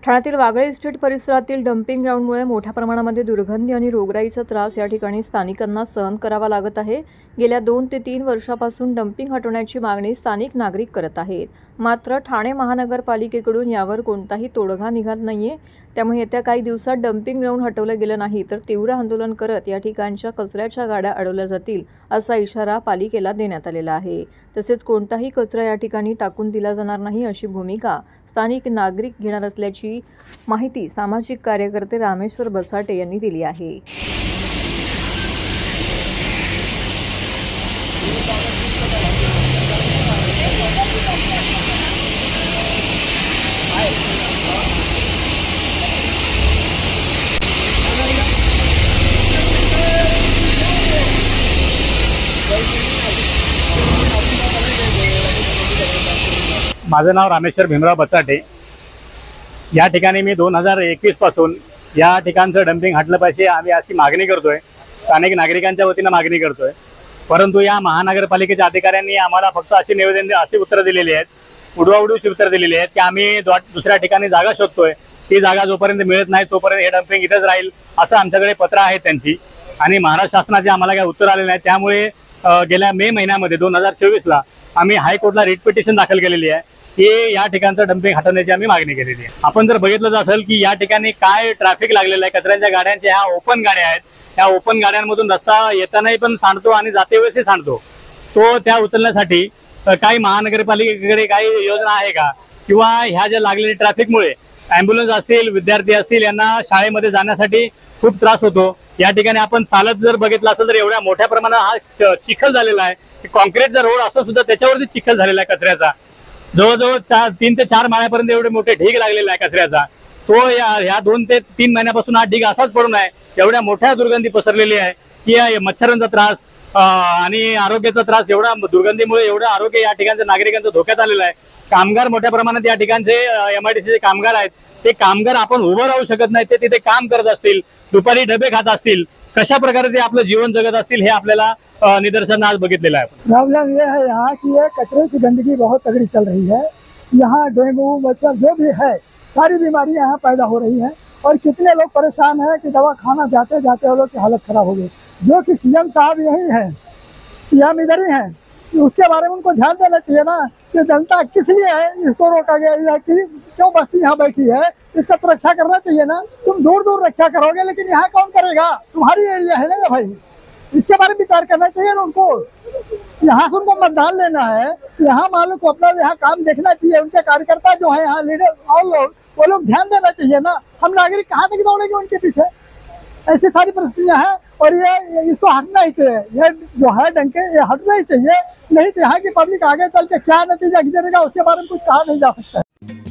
ठाण्यातील वागळे इस्टेट परिसरातील डम्पिंग ग्राउंडमुळे मोठ्या प्रमाणामध्ये दुर्गंधी आणि रोगराईचा त्रास या ठिकाणी स्थानिकांना सहन करावा लागत आहे। गेल्या 2 ते 3 वर्षापासून डम्पिंग हटवण्याची मागणी स्थानिक नागरिक करत आहेत। मात्र ठाणे महानगरपालिकेकडून यावर कोणताही तोडगा निघत नाहीये। त्यामुळे येत्या काही दिवसात डम्पिंग ग्राउंड हटवलं गेलं नाही तर तीव्र आंदोलन करत या ठिकाणच्या कचऱ्याच्या गाड्या अडवल्या जातील असा इशारा पालिकेला देण्यात आलेला आहे। तसेच कोणताही कचरा या ठिकाणी टाकून दिला जाणार नाही अशी भूमिका स्थानिक नागरिक घेणार असल्याची माहिती सामाजिक कार्यकर्ते रामेश्वर बसाटे यांनी दिली आहे। माझं नाव रामेश्वर भीमराव बसाटे। या ठिकाणी मी 2021 पासून या ठिकाणचं डम्पिंग हटलं पाहिजे आम्ही अशी मागणी करतोय, स्थानिक नागरिकांच्या वतीने मागणी करतोय। परंतु या महानगरपालिकेच्या अधिकाऱ्यांनी आम्हाला फक्त अशी निवेदन अशी उत्तर दिलेली आहेत, उडवाउडवीची उत्तर दिलेली आहेत की आम्ही दुसऱ्या ठिकाणी जागा शोधतोय, ती जागा जोपर्यंत मिळत नाही तोपर्यंत हे डम्पिंग इथेच राहील असं आमच्याकडे पत्र आहे त्यांची। आणि महाराष्ट्र शासनाचे आम्हाला काही उत्तर आले नाही। त्यामुळे गेल्या मे महिन्यामध्ये 2024 ला आम्ही हायकोर्टला रिट पिटिशन दाखल केलेली आहे की या ठिकाणचं डम्पिंग हटवण्याची आम्ही मागणी केलेली आहे। आपण जर बघितलं असेल की या ठिकाणी काय ट्रॅफिक लागलेलं आहे, कचऱ्याच्या गाड्यांच्या ह्या ओपन गाड्या आहेत, त्या ओपन गाड्यांमधून रस्ता येतानाही पण सांडतो आणि जाते वेळेसही सांडतो। तो त्या उचलण्यासाठी काही महानगरपालिकेकडे काही योजना आहे का, किंवा ह्या ज्या लागलेल्या ट्रॅफिकमुळे ॲम्ब्युलन्स असतील, विद्यार्थी असतील, यांना शाळेमध्ये जाण्यासाठी खूप त्रास होतो। या ठिकाणी आपण चालत जर बघितलं असेल तर एवढ्या मोठ्या प्रमाणात हा चिखल झालेला आहे, कॉन्क्रीटचा रोड असं सुद्धा त्याच्यावरती चिखल झालेला आहे कचऱ्याचा। जवळजवळ 3 ते 4 माळ्यापर्यंत एवढे मोठे ढीग लागलेला आहे कचऱ्याचा। तो या 2 ते 3 महिन्यापासून हा ढीग असाच पडून आहे। एवढ्या मोठ्या दुर्गंधी पसरलेली आहे की मच्छरांचा त्रास आणि आरोग्याचा त्रास, एवढा दुर्गंधीमुळे एवढं आरोग्य या ठिकाणच्या नागरिकांचं धोक्यात आलेलं आहे। कामगार मोठ्या प्रमाणात या ठिकाणचे MIDCचे कामगार आहेत, ते कामगार आपण उभं राहू शकत नाही, ते तिथे काम करत असतील, दुपारी डबे खात असतील, कशा प्रकारे ते आपलं जीवन जगत असतील हे आपल्याला निदर्शन आज बघितलेलं आहे। प्रॉब्लम ये है यहाँ की ये कचरे की गंदगी बहुत तगड़ी चल रही है। यहाँ डेंगू, मच्छर जो भी है सारी बीमारियाँ यहाँ पैदा हो रही हैं और कितने लोग परेशान हैं कि दवा खाना जाते जाते वो लोग की हालत खराब हो गई। जो कि CM साहब यही हैं, CM इधर ही हैं, उसके बारे में उनको ध्यान देना चाहिए ना कि जनता किस लिए है इसको रोका गया या क्यों बस्ती यहाँ बैठी है, इसका तो रक्षा करना चाहिए ना। तुम दूर दूर रक्षा करोगे लेकिन यहाँ कौन करेगा, तुम्हारी एरिया है ना भाई, इसके बारे में विचार करना चाहिए ना उनको। यहाँ से उनको मतदान लेना है, यहाँ मालूम को अपना यहाँ काम देखना चाहिए। उनके कार्यकर्ता जो है यहाँ लीडर और लोग वो लोग ध्यान देना चाहिए ना। हम नागरिक कहाँ तक दौड़ेंगे उनके पीछे, ऐसी सारी परिस्थितियाँ हैं। और ये इसको हटना ही चाहिए, ये जो है डंके ये हटना ही चाहिए, नहीं तो यहाँ की पब्लिक आगे चल के क्या नतीजा गिरेगा उसके बारे में कुछ कहा नहीं जा सकता है।